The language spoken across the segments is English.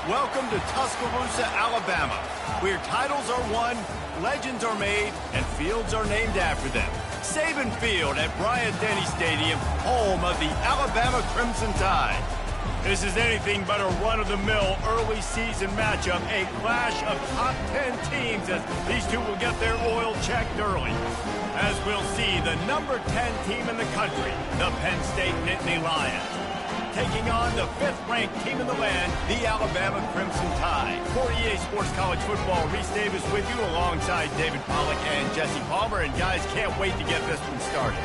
Welcome to Tuscaloosa, Alabama, where titles are won, legends are made, and fields are named after them. Saban Field at Bryant-Denny Stadium, home of the Alabama Crimson Tide. This is anything but a run-of-the-mill early season matchup, a clash of top 10 teams as these two will get their oil checked early. As we'll see, the number 10 team in the country, the Penn State Nittany Lions, taking on the 5th-ranked team in the land, the Alabama Crimson Tide. For EA Sports College Football, Reese Davis with you alongside David Pollack and Jesse Palmer. And guys, can't wait to get this one started.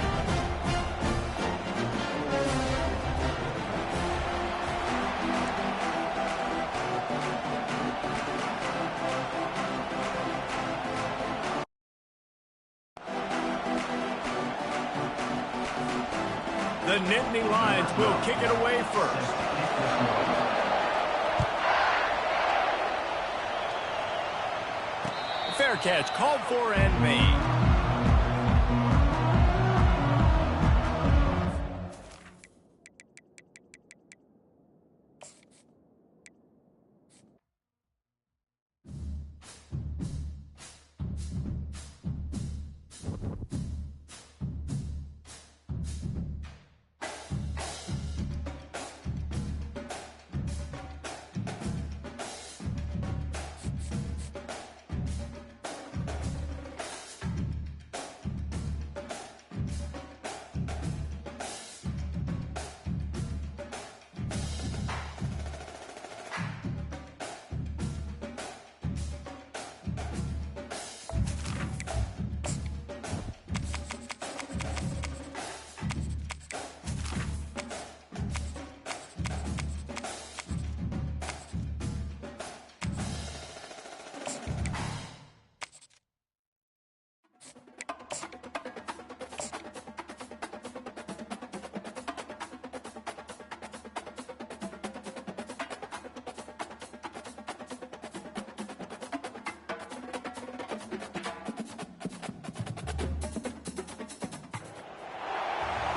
The Nittany Lions will kick it away first. Fair catch called for and made.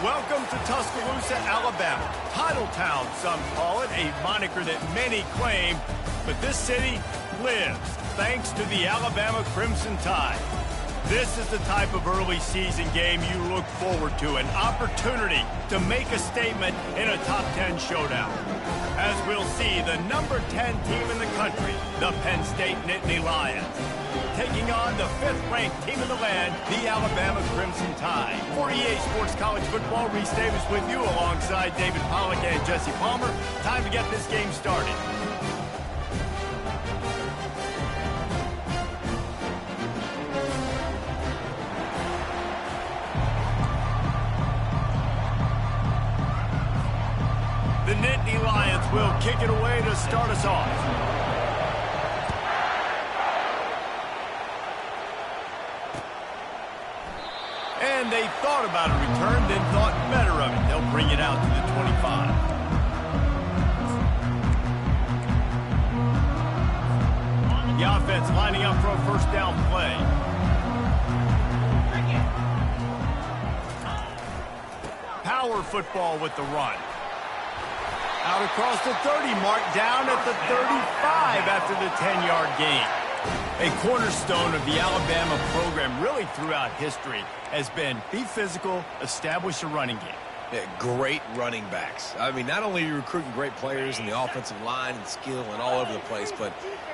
Welcome to Tuscaloosa, Alabama. Title Town, some call it, a moniker that many claim, but this city lives thanks to the Alabama Crimson Tide. This is the type of early season game you look forward to, an opportunity to make a statement in a top 10 showdown. As we'll see, the number 10 team in the country, the Penn State Nittany Lions, taking on the 5th-ranked team in the land, the Alabama Crimson Tide. For EA Sports College Football, Reese Davis with you alongside David Pollack and Jesse Palmer. Time to get this game started. The Nittany Lions will kick it away to start us off. And they thought about a return, then thought better of it. They'll bring it out to the 25. The offense lining up for a first down play. Power football with the run. Out across the 30, marked down at the 35 after the 10-yard gain. A cornerstone of the Alabama program really throughout history has been be physical, establish a running game. Yeah, great running backs. I mean, not only are you recruiting great players in the offensive line and skill and all over the place, but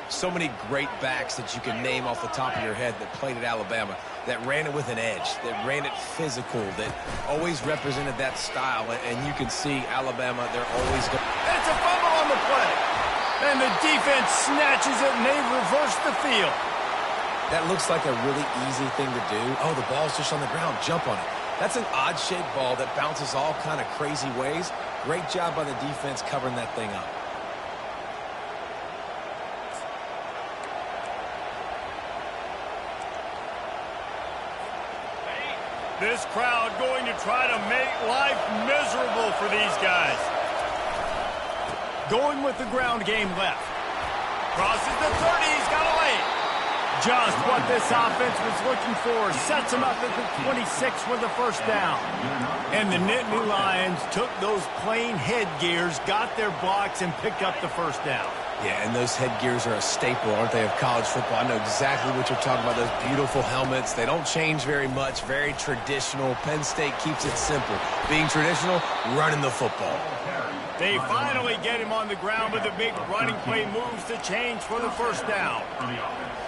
so many great backs that you can name off the top of your head that played at Alabama, that ran it with an edge, that ran it physical, that always represented that style. And you can see Alabama, they're always going. It's a fumble on the play. And the defense snatches it, and they reverse the field. That looks like a really easy thing to do. Oh, the ball's just on the ground. Jump on it. That's an odd-shaped ball that bounces all kind of crazy ways. Great job by the defense covering that thing up. This crowd going to try to make life miserable for these guys. Going with the ground game left. Crosses the 30, he's got a lane. Just what this offense was looking for. Sets him up at the 26 with the first down. And the Nittany Lions took those plain headgears, got their blocks, and picked up the first down. Yeah, and those headgears are a staple, aren't they, of college football? I know exactly what you're talking about, those beautiful helmets. They don't change very much, very traditional. Penn State keeps it simple. Being traditional, running the football. They finally get him on the ground with a big running play moves to change for the first down.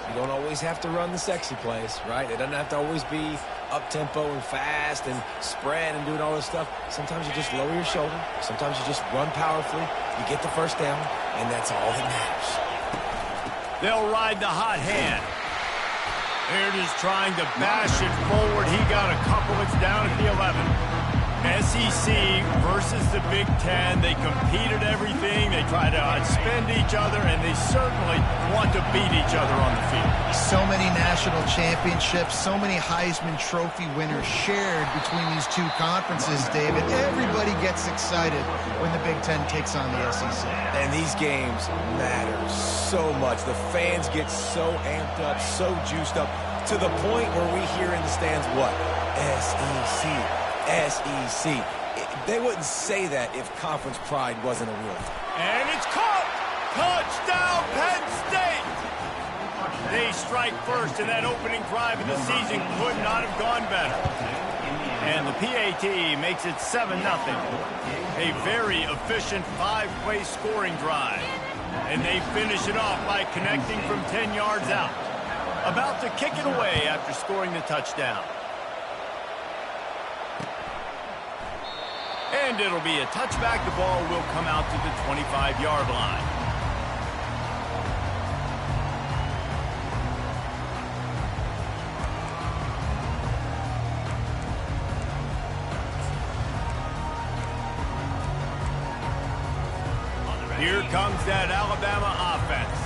You don't always have to run the sexy plays, right? It doesn't have to always be up-tempo and fast and spread and doing all this stuff. Sometimes you just lower your shoulder. Sometimes you just run powerfully. You get the first down, and that's all that matters. They'll ride the hot hand. They're just trying to bash it forward. He got a couple. It's down at the 11. SEC versus the Big Ten. They compete at everything. They try to outspend each other, and they certainly want to beat each other on the field. So many national championships, so many Heisman Trophy winners shared between these two conferences, David. Everybody gets excited when the Big Ten takes on the SEC. And these games matter so much. The fans get so amped up, so juiced up, to the point where we hear in the stands, what? SEC. SEC. They wouldn't say that if conference pride wasn't a real thing. And it's caught! Touchdown, Penn State! They strike first, and that opening drive of the season could not have gone better. And the PAT makes it 7-0. A very efficient 5-play scoring drive. And they finish it off by connecting from 10 yards out. About to kick it away after scoring the touchdown. And it'll be a touchback. The ball will come out to the 25-yard line. Here comes that Alabama offense.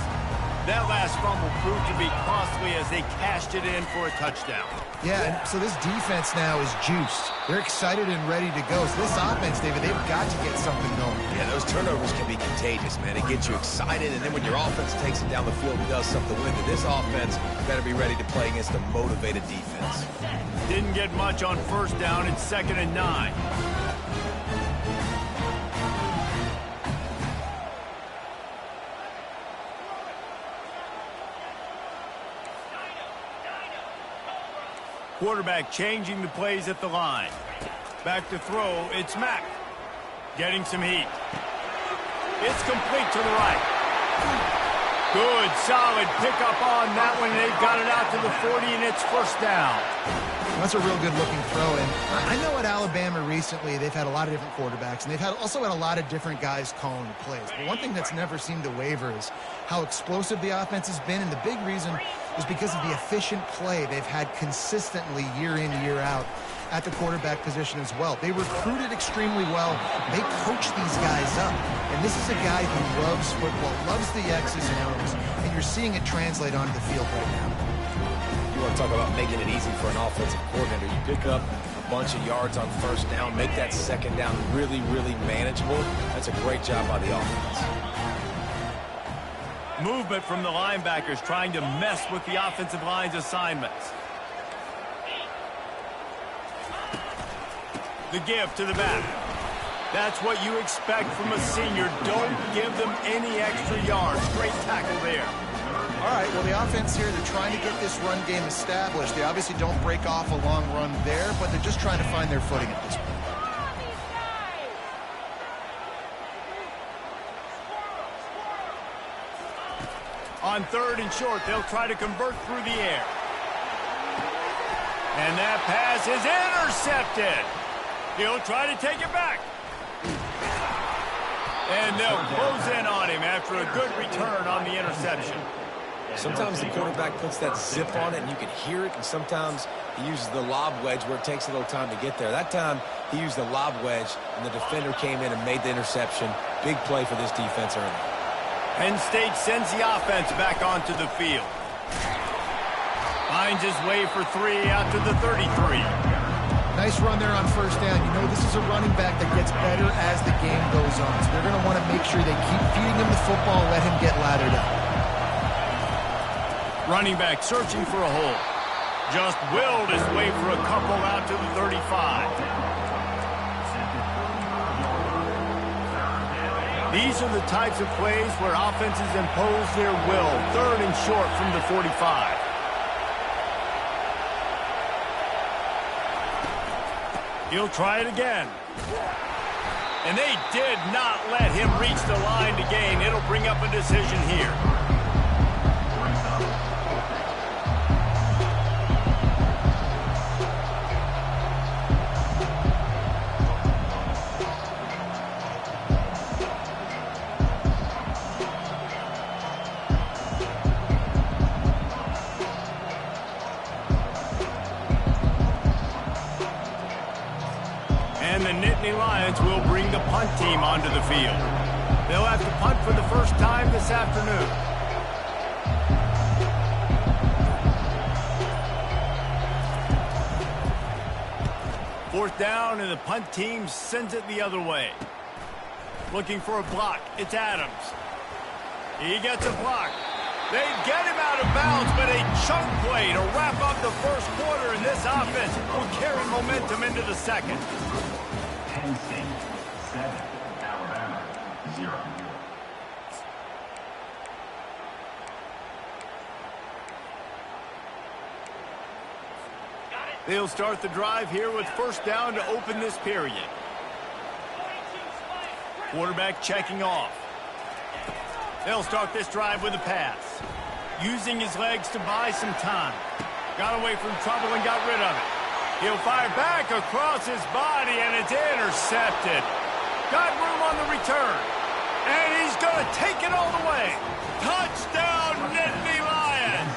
That last fumble proved to be costly as they cashed it in for a touchdown. Yeah, and so this defense now is juiced. They're excited and ready to go. So this offense, David, they've got to get something going. Yeah, those turnovers can be contagious, man. It gets you excited, and then when your offense takes it down the field and does something with it, this offense better be ready to play against a motivated defense. Didn't get much on first down. It's 2nd and 9. Quarterback changing the plays at the line. Back to throw, it's Mack. Getting some heat. It's complete to the right. Good, solid pickup on that one. They've got it out to the 40, and it's first down. That's a real good-looking throw. And I know at Alabama recently they've had a lot of different quarterbacks, and they've also had a lot of different guys calling the plays. But one thing that's never seemed to waver is how explosive the offense has been, and the big reason is because of the efficient play they've had consistently year in, year out at the quarterback position as well. They recruited extremely well. They coach these guys up. And this is a guy who loves football, loves the X's and O's, and you're seeing it translate onto the field right now. You want to talk about making it easy for an offensive coordinator. You pick up a bunch of yards on first down, make that second down really, really manageable. That's a great job by the offense. Movement from the linebackers trying to mess with the offensive line's assignments. The give to the back. That's what you expect from a senior. Don't give them any extra yards. Great tackle there. All right, well, the offense here, they're trying to get this run game established. They obviously don't break off a long run there, but they're just trying to find their footing at this point. On 3rd and short, they'll try to convert through the air. And that pass is intercepted. He'll try to take it back. And they'll close in on him after a good return on the interception. Sometimes the quarterback puts that zip on it and you can hear it, and sometimes he uses the lob wedge where it takes a little time to get there. That time he used the lob wedge and the defender came in and made the interception. Big play for this defense early. Penn State sends the offense back onto the field. Finds his way for 3 out to the 33. Nice run there on first down. You know, this is a running back that gets better as the game goes on. So they're going to want to make sure they keep feeding him the football and let him get lathered up. Running back searching for a hole. Just willed his way for a couple out to the 35. These are the types of plays where offenses impose their will. 3rd and short from the 45. He'll try it again. And they did not let him reach the line to gain. It'll bring up a decision here. And the Nittany Lions will bring the punt team onto the field. They'll have to punt for the first time this afternoon. Fourth down, and the punt team sends it the other way. Looking for a block. It's Adams. He gets a block. They get him out of bounds, but a chunk play to wrap up the first quarter, and this offense will carry momentum into the second. Penn State 7, Alabama 0. They'll start the drive here with first down to open this period. Quarterback checking off. They'll start this drive with a pass. Using his legs to buy some time. Got away from trouble and got rid of it. He'll fire back across his body, and it's intercepted. Got room on the return. And he's going to take it all the way. Touchdown, Nittany Lions!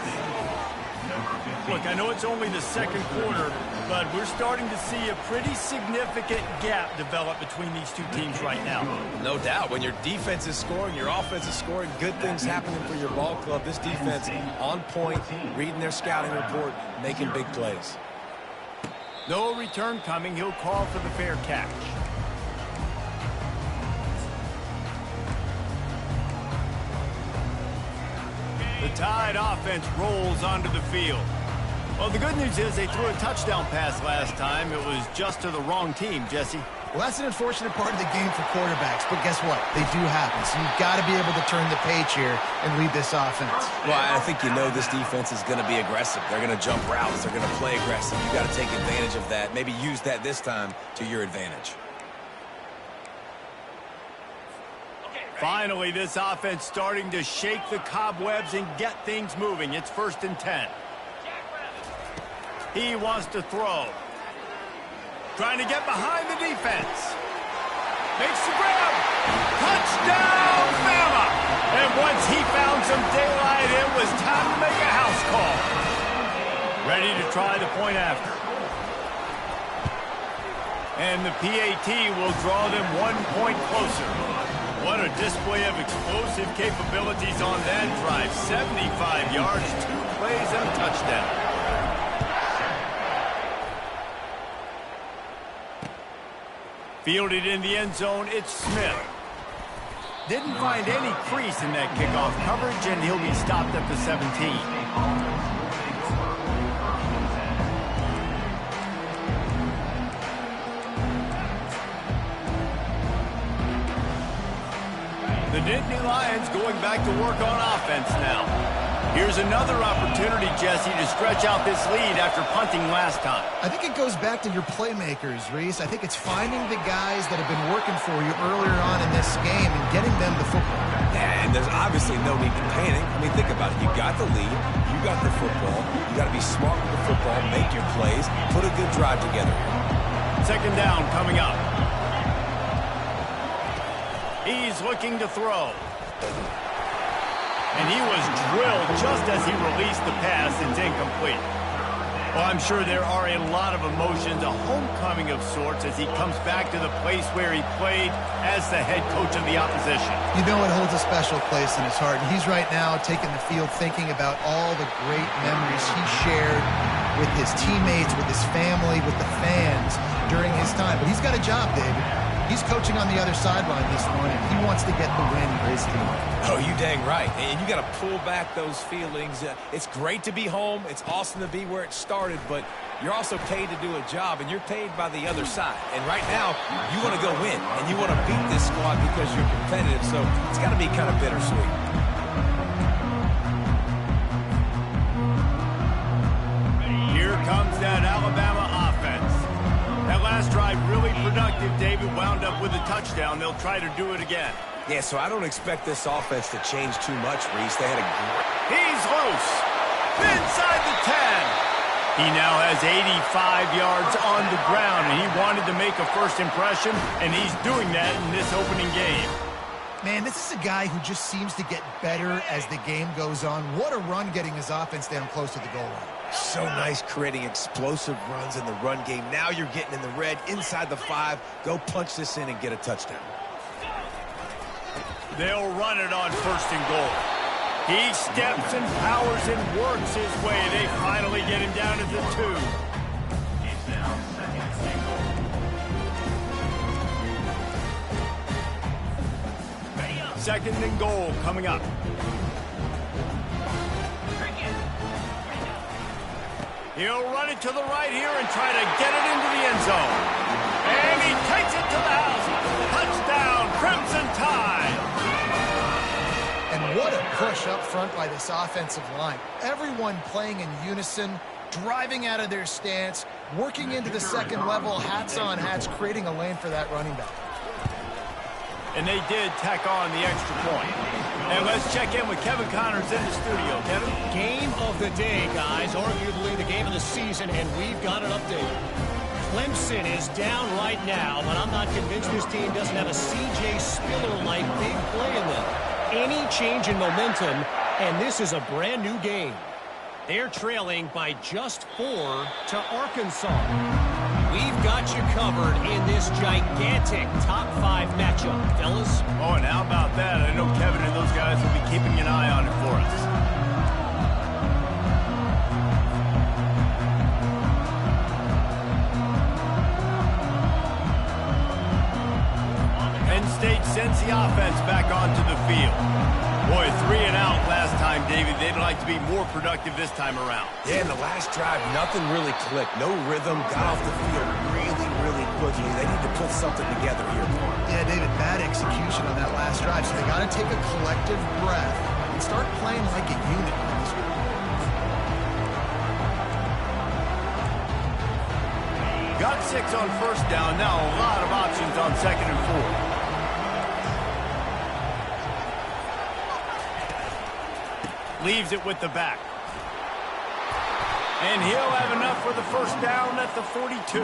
Look, I know it's only the second quarter, but we're starting to see a pretty significant gap develop between these two teams right now. No doubt. When your defense is scoring, your offense is scoring, good things happening for your ball club. This defense on point, reading their scouting report, making big plays. No return coming. He'll call for the fair catch. The Tide offense rolls onto the field. Well, the good news is they threw a touchdown pass last time. It was just to the wrong team, Jesse. Well, that's an unfortunate part of the game for quarterbacks, but guess what? They do happen, so you've got to be able to turn the page here and lead this offense. Well, I think you know this defense is going to be aggressive. They're going to jump routes. They're going to play aggressive. You've got to take advantage of that. Maybe use that this time to your advantage. Finally, this offense starting to shake the cobwebs and get things moving. It's 1st and 10. He wants to throw. Trying to get behind the defense. Makes the grab. Touchdown, Bama! And once he found some daylight, it was time to make a house call. Ready to try the point after. And the PAT will draw them 1 point closer. What a display of explosive capabilities on that drive. 75 yards, 2 plays, and a touchdown. Fielded in the end zone, it's Smith. Didn't find any crease in that kickoff coverage, and he'll be stopped at the 17. The Nittany Lions going back to work on offense now. Here's another opportunity, Jesse, to stretch out this lead after punting last time. I think it goes back to your playmakers, Reese. I think it's finding the guys that have been working for you earlier on in this game and getting them the football. Yeah, and there's obviously no need to panic. I mean, think about it. You got the lead. You got the football. You got to be smart with the football, make your plays, put a good drive together. Second down coming up. He's looking to throw. And he was drilled just as he released the pass. It's incomplete. Well, I'm sure there are a lot of emotions, a homecoming of sorts as he comes back to the place where he played as the head coach of the opposition. You know it holds a special place in his heart, and he's right now taking the field thinking about all the great memories he shared with his teammates, with his family, with the fans during his time. But he's got a job, David. He's coaching on the other sideline this morning. He wants to get the win for his team. Oh, you dang right. And you got to pull back those feelings. It's great to be home. It's awesome to be where it started, but you're also paid to do a job, and you're paid by the other side. And right now, you want to go win, and you want to beat this squad because you're competitive, so it's got to be kind of bittersweet. Here comes that Alabama offense. That last drive really productive. David wound up with a touchdown. They'll try to do it again. Yeah, so I don't expect this offense to change too much, Reese. They had a great... He's loose. Inside the 10. He now has 85 yards on the ground, and he wanted to make a first impression, and he's doing that in this opening game. Man, this is a guy who just seems to get better as the game goes on. What a run getting his offense down close to the goal line. So nice creating explosive runs in the run game. Now you're getting in the red, inside the 5. Go punch this in and get a touchdown. They'll run it on first and goal. He steps and powers and works his way. They finally get him down to the 2. It's now second and goal. Second and goal coming up. He'll run it to the right here and try to get it into the end zone. And he takes it to the house. Touchdown, Crimson Tide. And what a push up front by this offensive line. Everyone playing in unison, driving out of their stance, working into the second level, hats on hats, creating a lane for that running back. And they did tack on the extra point. And let's check in with Kevin Connors in the studio. Kevin? Game of the day, guys. Arguably the game of the season, and we've got an update. Clemson is down right now, but I'm not convinced this team doesn't have a C.J. Spiller-like big play in them. Any change in momentum, and this is a brand new game. They're trailing by just 4 to Arkansas. We've got you covered in this gigantic top 5 matchup, fellas. Oh, and how about that? I know Kevin and those guys will be keeping an eye on it for us. Penn State sends the offense back onto the field. Boy, 3 and out last time, David. They'd like to be more productive this time around. Yeah, in the last drive, nothing really clicked. No rhythm, got off the field really quickly. They need to put something together here for them. Yeah, David, bad execution on that last drive, so they got to take a collective breath and start playing like a unit. Got 6 on first down. Now a lot of options on second and 4. Leaves it with the back. And he'll have enough for the first down at the 42.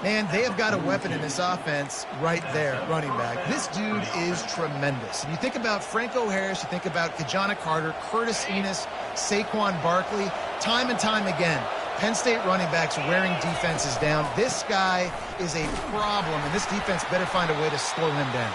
Man, they have got a weapon in this offense right there, running back. This dude is tremendous. If you think about Franco Harris, you think about Kajana Carter, Curtis Enos, Saquon Barkley, time and time again, Penn State running backs wearing defenses down. This guy is a problem, and this defense better find a way to slow him down.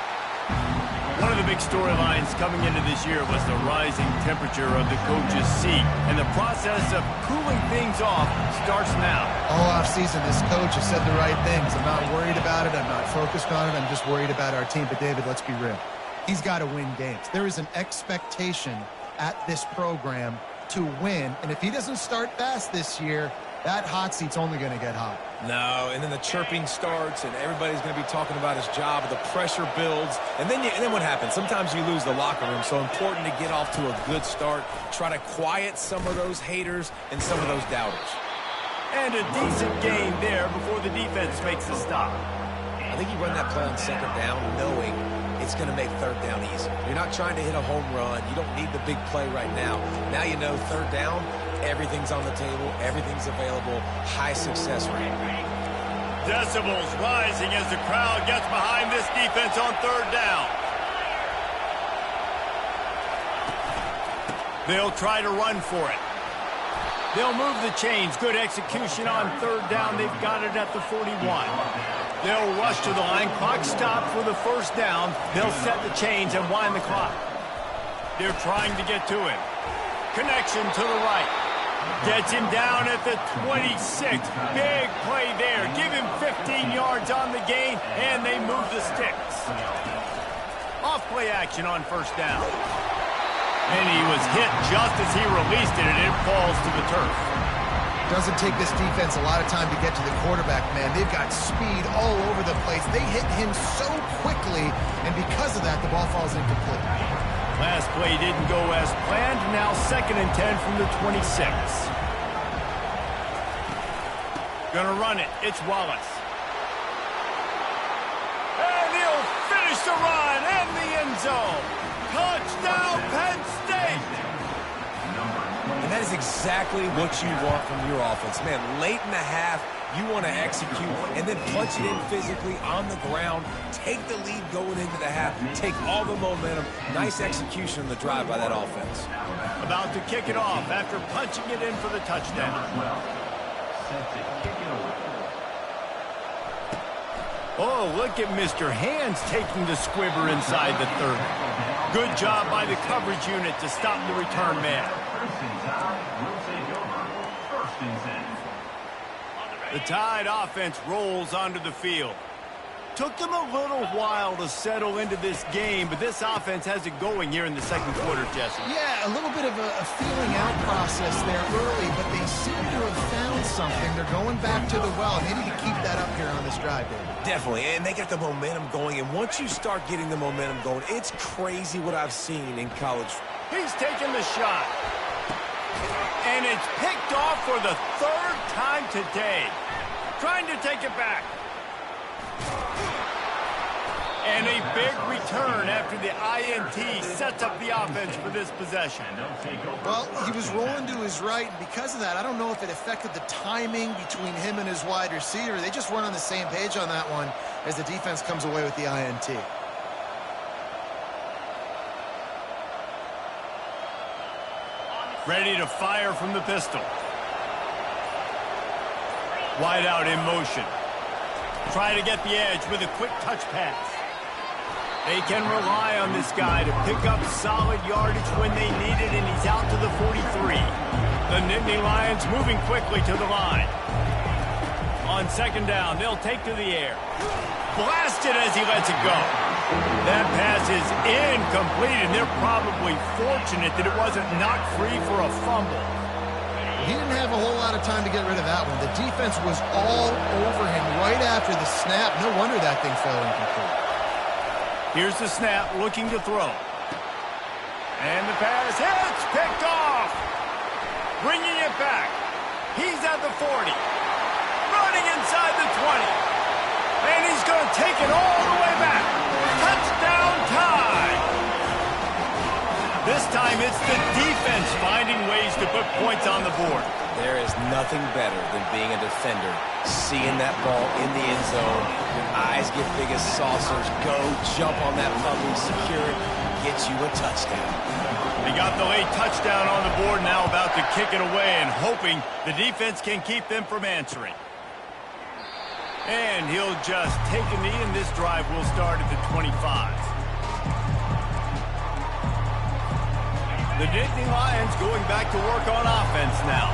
One of the big storylines coming into this year was the rising temperature of the coach's seat. And the process of cooling things off starts now. All offseason, this coach has said the right things. I'm not worried about it. I'm not focused on it. I'm just worried about our team. But, David, let's be real. He's got to win games. There is an expectation at this program to win. And if he doesn't start fast this year, that hot seat's only going to get hot. No, and then the chirping starts, and everybody's going to be talking about his job. The pressure builds, and then what happens? Sometimes you lose the locker room. So important to get off to a good start. Try to quiet some of those haters and some of those doubters. And a decent gain there before the defense makes a stop. I think you run that play on second down knowing it's going to make third down easy. You're not trying to hit a home run. You don't need the big play right now. Now you know third down, everything's on the table, everything's available, high success rate. Decibels rising as the crowd gets behind this defense on third down. They'll try to run for it. They'll move the chains. Good execution on third down. They've got it at the 41. They'll rush to the line. Clock stopped for the first down. They'll set the chains and wind the clock. They're trying to get to him. Connection to the right. Gets him down at the 26. Big play there. Give him 15 yards on the gain, and they move the sticks. Off play action on first down. And he was hit just as he released it, and it falls to the turf. Doesn't take this defense a lot of time to get to the quarterback, man. They've got speed all over the place. They hit him so quickly, and because of that, the ball falls incomplete. Last play didn't go as planned. Now 2nd and 10 from the 26. Gonna run it. It's Wallace. And he'll finish the run in the end zone. Touchdown, Penn State! And that is exactly what you want from your offense. Man, late in the half, you want to execute and then punch it in physically on the ground, take the lead going into the half, take all the momentum. Nice execution on the drive by that offense. About to kick it off after punching it in for the touchdown. Oh, look at Mr. Hands taking the squibber inside the 30. Good job by the coverage unit to stop the return man. The Tide offense rolls onto the field. Took them a little while to settle into this game, but this offense has it going here in the second quarter, Jesse. Yeah, a little bit of a feeling out process there early, but they seem to have found something. They're going back to the well, and they need to keep that up here on this drive, David. Definitely, and they get the momentum going, and once you start getting the momentum going, it's crazy what I've seen in college. He's taking the shot. And it's picked off for the 3rd time today. Trying to take it back. And a big return after the INT sets up the offense for this possession. Well, he was rolling to his right, and because of that, I don't know if it affected the timing between him and his wide receiver. They just weren't on the same page on that one as the defense comes away with the INT. Ready to fire from the pistol. Wide out in motion. Try to get the edge with a quick touch pass. They can rely on this guy to pick up solid yardage when they need it, and he's out to the 43. The Nittany Lions moving quickly to the line. On 2nd down, they'll take to the air. Blasted as he lets it go. That pass is incomplete, and they're probably fortunate that it wasn't knocked free for a fumble. He didn't have a whole lot of time to get rid of that one. The defense was all over him right after the snap. No wonder that thing fell incomplete. Here's the snap, looking to throw. And the pass hits, picked off. Bringing it back. He's at the 40. Running inside the 20. And he's going to take it all the way back. Touchdown Tide. This time it's the defense finding ways to put points on the board. There is nothing better than being a defender, seeing that ball in the end zone, your eyes get big as saucers, go, jump on that puppy, secure it, get you a touchdown. They got the late touchdown on the board, now about to kick it away and hoping the defense can keep them from answering. And he'll just take a knee, and this drive will start at the 25. The Nittany Lions going back to work on offense now.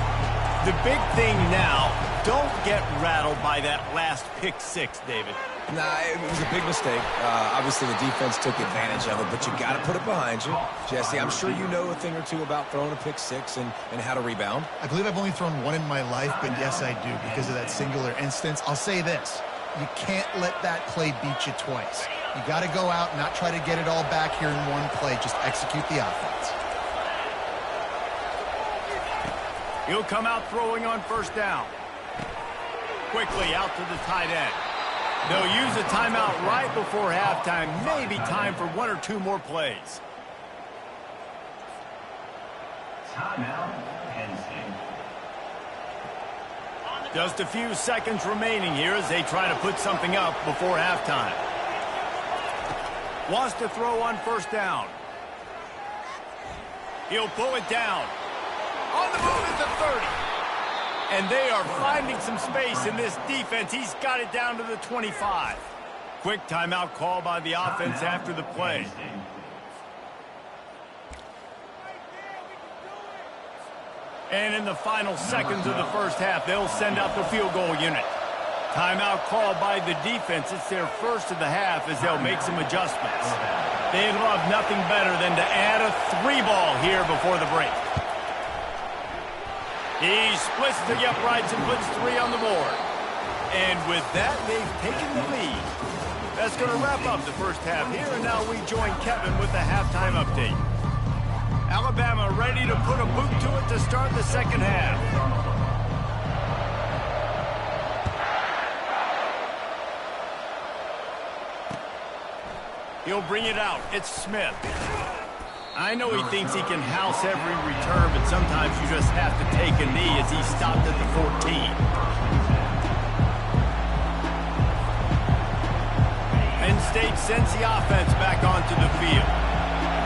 The big thing now, don't get rattled by that last pick six, David. Nah, it was a big mistake. Obviously, the defense took advantage of it, but you got to put it behind you. Jesse, I'm sure you know a thing or two about throwing a pick six and how to rebound. I believe I've only thrown one in my life, but yes, I do because of that singular instance. I'll say this. You can't let that play beat you twice. You got to go out and not try to get it all back here in one play. Just execute the offense. He'll come out throwing on first down. Quickly out to the tight end. They'll use a timeout right before halftime. Maybe time for 1 or 2 more plays. Timeout, Penn State. Just a few seconds remaining here as they try to put something up before halftime. Wants to throw on first down. He'll pull it down. On the move at the 30. And they are finding some space in this defense. He's got it down to the 25. Quick timeout call by the offense after the play. And in the final seconds of the first half, they'll send out the field goal unit. Timeout called by the defense. It's their first of the half as they'll make some adjustments. They'd love nothing better than to add a 3-ball here before the break. He splits the uprights and puts 3 on the board. And with that, they've taken the lead. That's going to wrap up the first half here, and now we join Kevin with the halftime update. Alabama ready to put a boot to it to start the second half. He'll bring it out. It's Smith. I know he thinks he can house every return, but sometimes you just have to take a knee as he stopped at the 14. Penn State sends the offense back onto the field.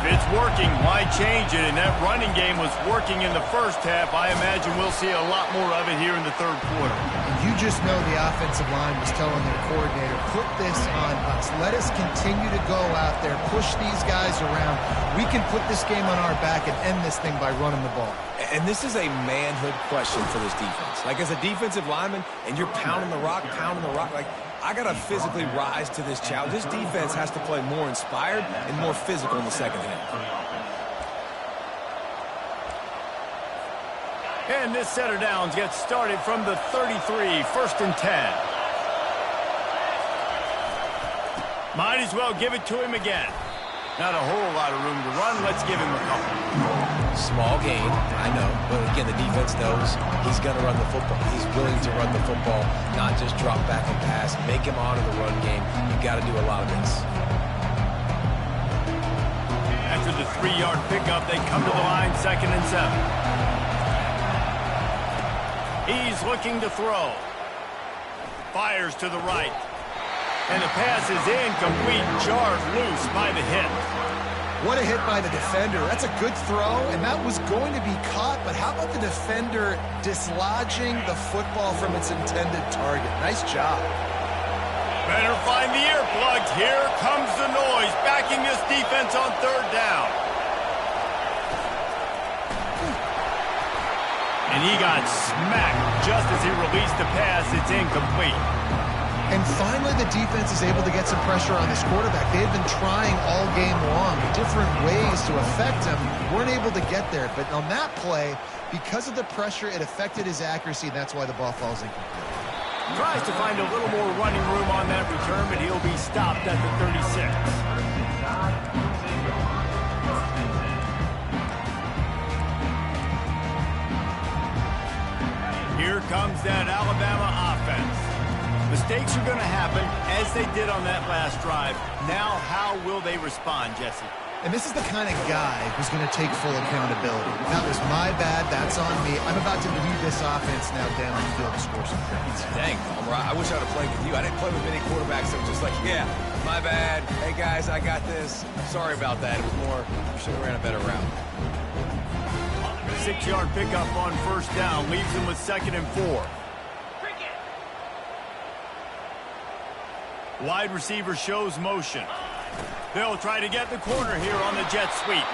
If it's working, why change it? And that running game was working in the first half. I imagine we'll see a lot more of it here in the third quarter. And you just know the offensive line was telling their coordinator, put this on us. Let us continue to go out there, push these guys around. We can put this game on our back and end this thing by running the ball. And this is a manhood question for this defense. Like, as a defensive lineman, and you're pounding the rock, like, I got to physically rise to this challenge. This defense has to play more inspired and more physical in the second half. And this set of downs gets started from the 33, 1st and 10. Might as well give it to him again. Not a whole lot of room to run. Let's give him a couple. Small gain, I know, but again, the defense knows he's going to run the football. He's willing to run the football, not just drop back and pass, make him honor the run game. You've got to do a lot of this. After the 3-yard pickup, they come to the line, 2nd and 7. He's looking to throw. Fires to the right. And the pass is incomplete, jarred loose by the hit. What a hit by the defender. That's a good throw, and that was going to be caught, but how about the defender dislodging the football from its intended target? Nice job. Better find the earplugs. Here comes the noise, backing this defense on 3rd down. And he got smacked just as he released the pass. It's incomplete. And finally, the defense is able to get some pressure on this quarterback. They've been trying all game long, different ways to affect him. Weren't able to get there. But on that play, because of the pressure, it affected his accuracy. That's why the ball falls incomplete. Tries to find a little more running room on that return, but he'll be stopped at the 36. Here comes that Alabama offense. Mistakes are going to happen, as they did on that last drive. Now, how will they respond, Jesse? And this is the kind of guy who's going to take full accountability. That was my bad. That's on me. I'm about to lead this offense now down the field to score some points. Dang, Bama, I wish I would have played with you. I didn't play with many quarterbacks that were just like, yeah, my bad. Hey, guys, I got this. Sorry about that. It was more, we should have ran a better route. 6-yard pickup on 1st down. Leaves them with 2nd and 4. Wide receiver shows motion. They'll try to get the corner here on the jet sweep.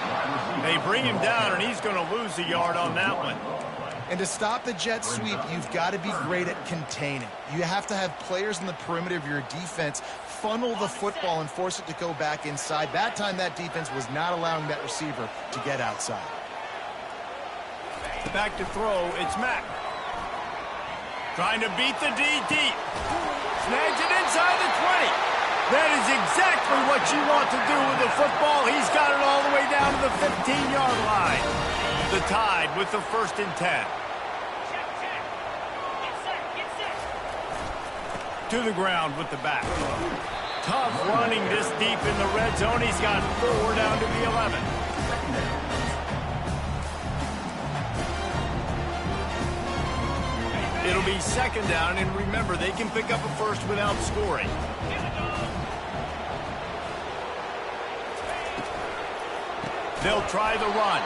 They bring him down, and he's going to lose a yard on that one. And to stop the jet sweep, you've got to be great at containing. You have to have players in the perimeter of your defense funnel the football and force it to go back inside. That time, that defense was not allowing that receiver to get outside. Back to throw, it's Mack. Trying to beat the D deep. Snags it inside the 20. That is exactly what you want to do with the football. He's got it all the way down to the 15-yard line. The Tide with the 1st and 10. To the ground with the back. Tough running this deep in the red zone. He's got 4 down to the 11. It'll be 2nd down, and remember, they can pick up a first without scoring. They'll try the run.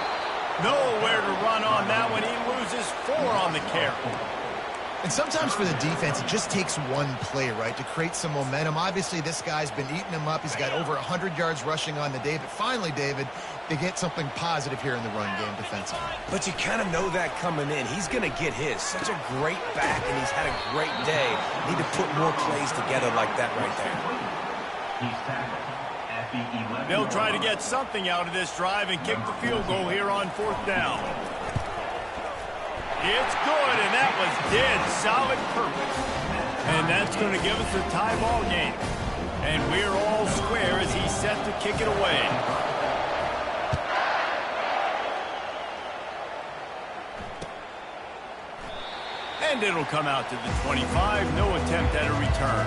Nowhere to run on that one. He loses 4 on the carry. And sometimes for the defense, it just takes one play, right, to create some momentum. Obviously, this guy's been eating him up. He's got over 100 yards rushing on the day. But finally, David, they get something positive here in the run game defensively. But you kind of know that coming in. He's going to get his. Such a great back, and he's had a great day. Need to put more plays together like that right there. They'll try to get something out of this drive and kick the field goal here on 4th down. It's good, and that was dead solid purpose. And that's going to give us a tie ball game. And we're all square as he's set to kick it away. And it'll come out to the 25. No attempt at a return.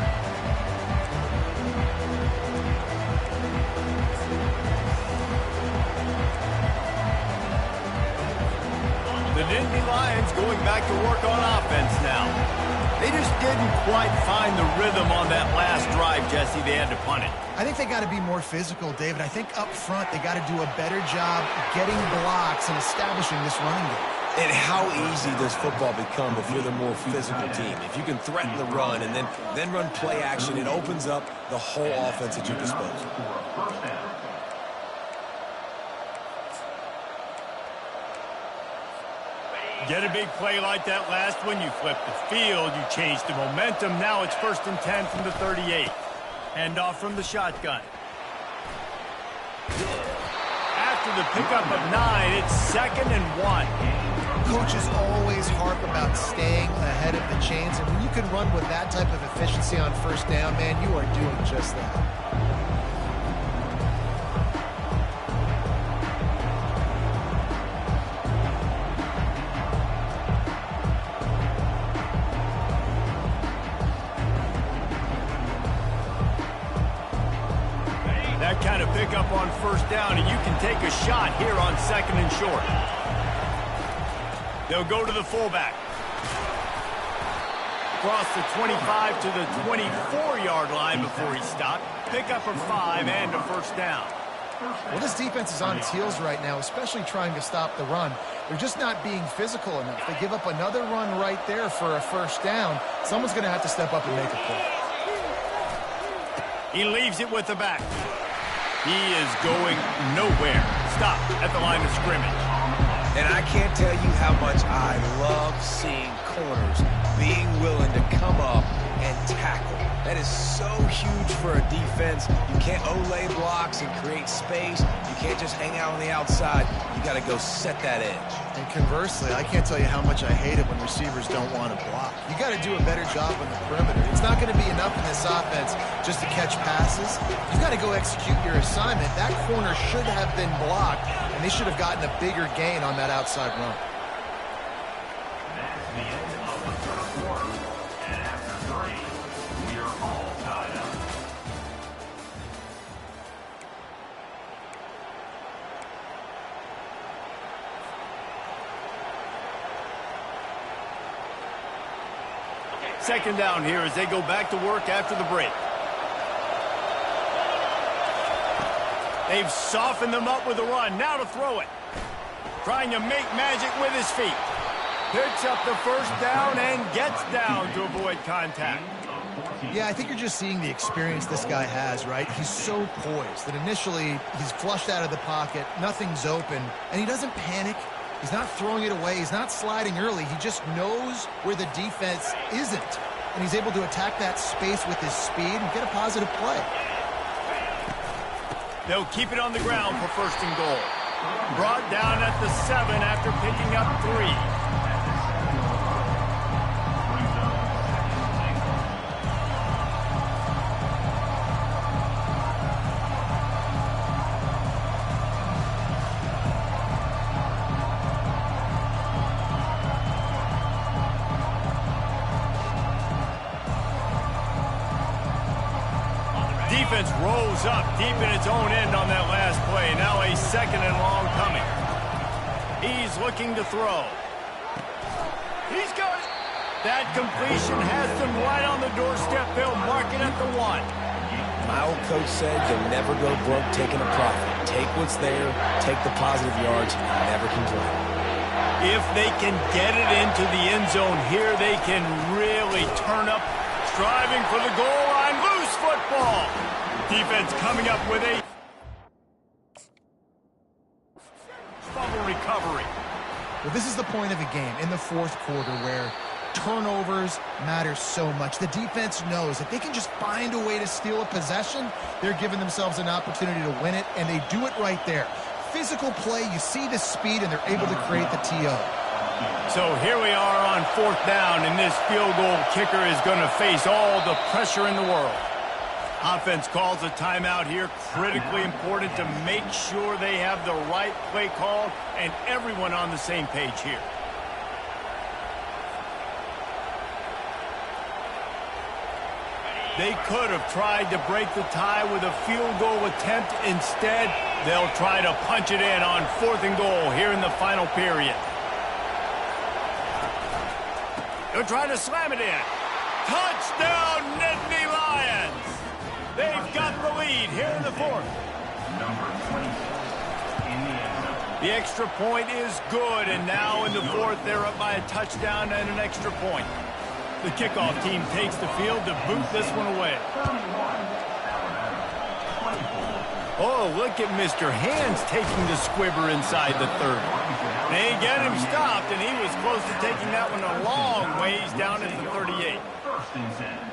The Nittany Lions going back to work on offense now. They just didn't quite find the rhythm on that last drive, Jesse. They had to punt it. I think they got to be more physical, David. I think up front they got to do a better job getting blocks and establishing this running game. And how easy does football become if you're the more physical team? If you can threaten the run and then run play action, it opens up the whole offense at your disposal. Get a big play like that last one, you flip the field, you change the momentum. Now it's 1st and 10 from the 38. Hand off from the shotgun. After the pickup of 9, it's 2nd and 1. Coaches always harp about staying ahead of the chains, and when you can run with that type of efficiency on 1st down, man, you are doing just that. That kind of pickup on 1st down, and you can take a shot here on 2nd and short. They'll go to the fullback. Across the 25 to the 24-yard line before he stopped. Pickup of 5 and a 1st down. Well, this defense is on its heels right now, especially trying to stop the run. They're just not being physical enough. They give up another run right there for a 1st down. Someone's going to have to step up and make a play. He leaves it with the back. He is going nowhere. Stop at the line of scrimmage. And I can't tell you how much I love seeing corners being willing to come up and tackle. That is so huge for a defense. You can't olay blocks and create space. You can't just hang out on the outside. You got to go set that edge. And conversely, I can't tell you how much I hate it when receivers don't want to block. You got to do a better job on the perimeter. It's not going to be enough in this offense just to catch passes. You got to go execute your assignment. That corner should have been blocked, and they should have gotten a bigger gain on that outside run. That's the end of the 3rd quarter. And after 3, we are all tied up. Second down here as they go back to work after the break. They've softened them up with a run. Now to throw it. Trying to make magic with his feet. Picks up the 1st down and gets down to avoid contact. Yeah, I think you're just seeing the experience this guy has, right? He's so poised that initially he's flushed out of the pocket, nothing's open, and he doesn't panic. He's not throwing it away. He's not sliding early. He just knows where the defense isn't, and he's able to attack that space with his speed and get a positive play. They'll keep it on the ground for 1st and goal. Brought down at the 7 after picking up 3. Defense rolls up deep in its own end on that last play. Now a 2nd and long coming. He's looking to throw. He's got it. That completion has them right on the doorstep. They'll mark it at the 1. My old coach said you'll never go broke taking a profit. Take what's there, take the positive yards, and never complain. If they can get it into the end zone here, they can really turn up. Striving for the goal line. Loose football. Defense coming up with a fumble recovery. Well, this is the point of a game in the fourth quarter where turnovers matter so much. The defense knows if they can just find a way to steal a possession, they're giving themselves an opportunity to win it, and they do it right there. Physical play, you see the speed, and they're able to create the TO. So here we are on fourth down, and this field goal kicker is going to face all the pressure in the world. Offense calls a timeout here. Critically important to make sure they have the right play call and everyone on the same page here. They could have tried to break the tie with a field goal attempt. Instead, they'll try to punch it in on 4th and goal here in the final period. They'll try to slam it in. Touchdown, Nittany Lions! They've got the lead here in the fourth. Number 26 in the end zone. The extra point is good, and now in the fourth, they're up by a touchdown and an extra point. The kickoff team takes the field to boot this one away. 31, Alabama. 24. Oh, look at Mr. Hands taking the squibber inside the 30. They get him stopped, and he was close to taking that one a long ways down at the 38. First and 10.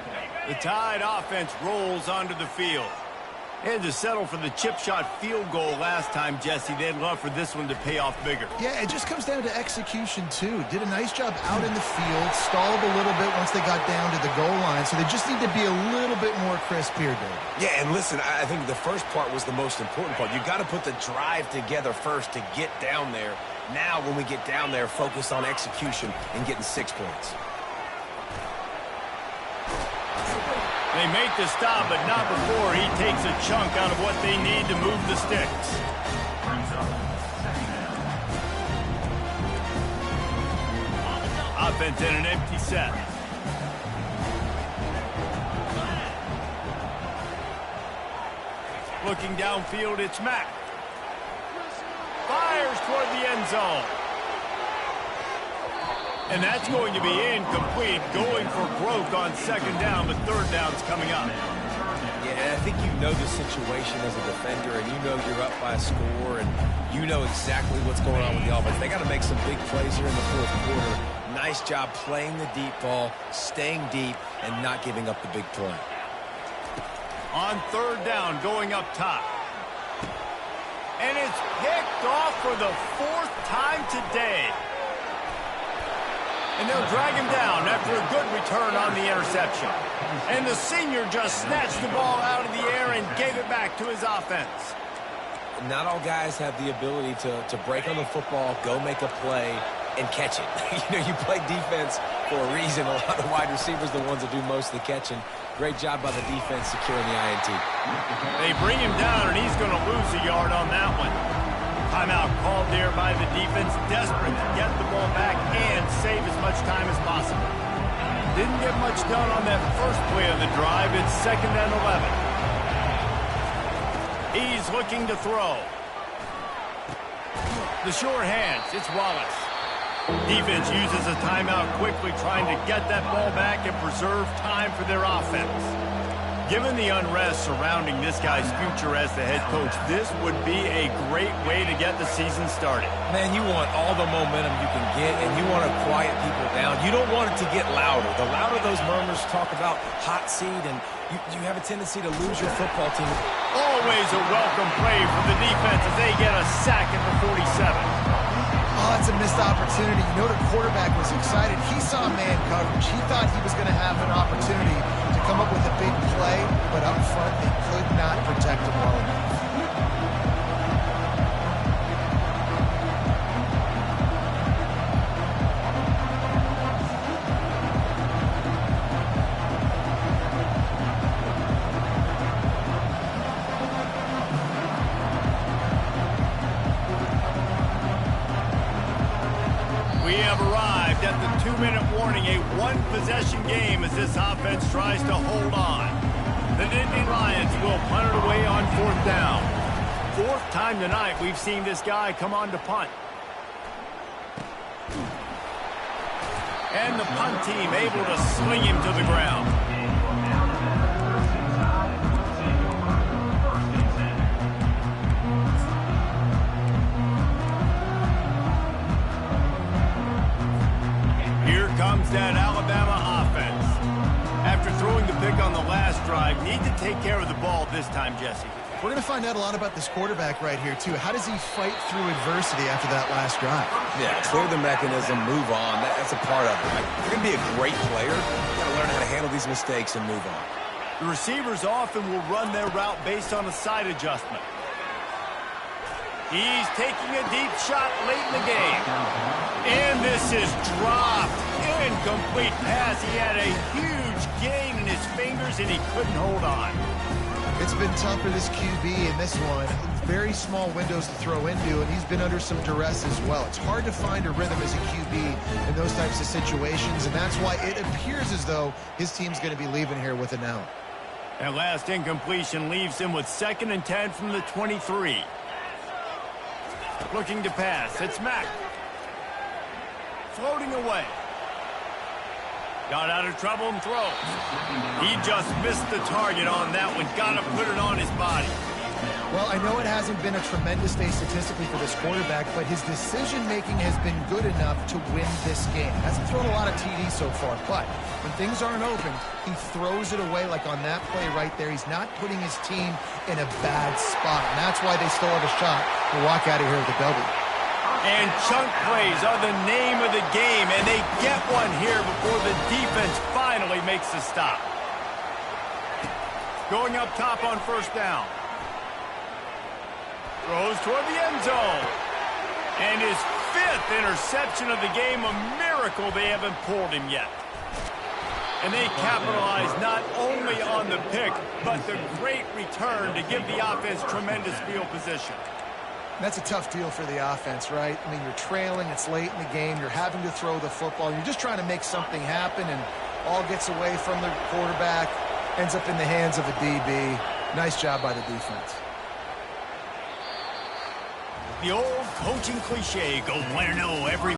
The Tide offense rolls onto the field. They had to settle for the chip shot field goal last time, Jesse. They'd love for this one to pay off bigger. Yeah, it just comes down to execution, too. Did a nice job out in the field, stalled a little bit once they got down to the goal line, so they just need to be a little bit more crisp here, Dave. Yeah, and listen, I think the first part was the most important part. You got to put the drive together first to get down there. Now, when we get down there, focus on execution and getting 6 points. They make the stop, but not before he takes a chunk out of what they need to move the sticks. Brings up second down. Offense in an empty set. Looking downfield, it's Mack. Fires toward the end zone. And that's going to be incomplete, going for broke on second down, but third down's coming up. Yeah, and I think you know the situation as a defender, and you know you're up by a score, and you know exactly what's going on with the offense. They got to make some big plays here in the fourth quarter. Nice job playing the deep ball, staying deep, and not giving up the big play. On third down, going up top. And it's picked off for the 4th time today. And they'll drag him down after a good return on the interception. And the senior just snatched the ball out of the air and gave it back to his offense. Not all guys have the ability to break on the football, go make a play, and catch it. You play defense for a reason. A lot of wide receivers are the ones that do most of the catching. Great job by the defense securing the INT. They bring him down, and he's going to lose a yard on that one. Timeout called there by the defense, desperate to get the ball back and save as much time as possible. Didn't get much done on that first play of the drive. It's 2nd and 11. He's looking to throw. The sure hands, it's Wallace. Defense uses a timeout quickly, trying to get that ball back and preserve time for their offense. Given the unrest surrounding this guy's future as the head coach, this would be a great way to get the season started. Man, you want all the momentum you can get, and you want to quiet people down. You don't want it to get louder. The louder those murmurs talk about hot seat, and you have a tendency to lose your football team. Always a welcome play for the defense as they get a sack at the 47. Oh, it's a missed opportunity. You know the quarterback was excited. He saw man coverage. He thought he was going to have an opportunity to come up with a big play, but up front they could not protect him well enough. We have arrived at the 2-minute warning, a one-possession game as this offense tries to hold on. The Nittany Lions will punt it away on 4th down. 4th time tonight we've seen this guy come on to punt. And the punt team able to sling him to the ground. Here comes that Alabama offense. After throwing the pick on the last drive, need to take care of the ball this time, Jesse. We're going to find out a lot about this quarterback right here, too. How does he fight through adversity after that last drive? Yeah, clear the mechanism, move on. That's a part of it. If you're going to be a great player, you got to learn how to handle these mistakes and move on. The receivers often will run their route based on a side adjustment. He's taking a deep shot late in the game. And this is dropped. Incomplete pass. He had a huge gain in his fingers, and he couldn't hold on. It's been tough for this QB in this one. Very small windows to throw into, and he's been under some duress as well. It's hard to find a rhythm as a QB in those types of situations, and that's why it appears as though his team's going to be leaving here with an out. That last incompletion leaves him with 2nd and 10 from the 23. Looking to pass. It's Mack. Floating away. Got out of trouble and throws. He just missed the target on that one. Got to put it on his body. Well, I know it hasn't been a tremendous day statistically for this quarterback, but his decision-making has been good enough to win this game. Hasn't thrown a lot of TDs so far, but when things aren't open, he throws it away like on that play right there. He's not putting his team in a bad spot, and that's why they still have a shot to walk out of here with a W. And chunk plays are the name of the game, and they get one here before the defense finally makes the stop. Going up top on 1st down. Throws toward the end zone. And his 5th interception of the game, a miracle they haven't pulled him yet. And they capitalize not only on the pick, but the great return to give the offense tremendous field position. That's a tough deal for the offense, right? I mean, you're trailing, it's late in the game, you're having to throw the football, you're just trying to make something happen, and all gets away from the quarterback, ends up in the hands of a DB. Nice job by the defense. The old coaching cliche, go 1-0 every